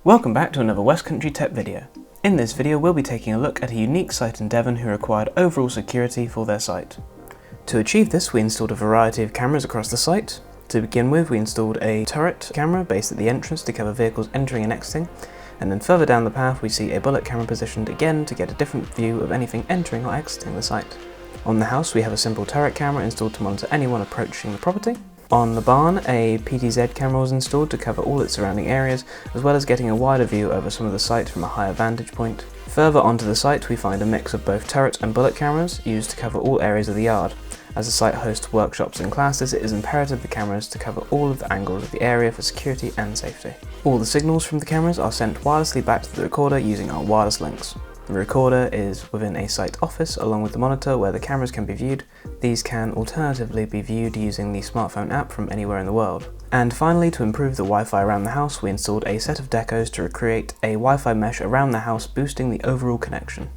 Welcome back to another West Country Tech video. In this video we'll be taking a look at a unique site in Devon who required overall security for their site. To achieve this we installed a variety of cameras across the site. To begin with we installed a turret camera based at the entrance to cover vehicles entering and exiting, and then further down the path we see a bullet camera positioned again to get a different view of anything entering or exiting the site. On the house we have a simple turret camera installed to monitor anyone approaching the property. On the barn, a PTZ camera was installed to cover all its surrounding areas, as well as getting a wider view over some of the site from a higher vantage point. Further onto the site we find a mix of both turret and bullet cameras used to cover all areas of the yard. As the site hosts workshops and classes, it is imperative for cameras to cover all of the angles of the area for security and safety. All the signals from the cameras are sent wirelessly back to the recorder using our wireless links. The recorder is within a site office along with the monitor where the cameras can be viewed. These can alternatively be viewed using the smartphone app from anywhere in the world. And finally, to improve the Wi-Fi around the house, we installed a set of decos to recreate a Wi-Fi mesh around the house, boosting the overall connection.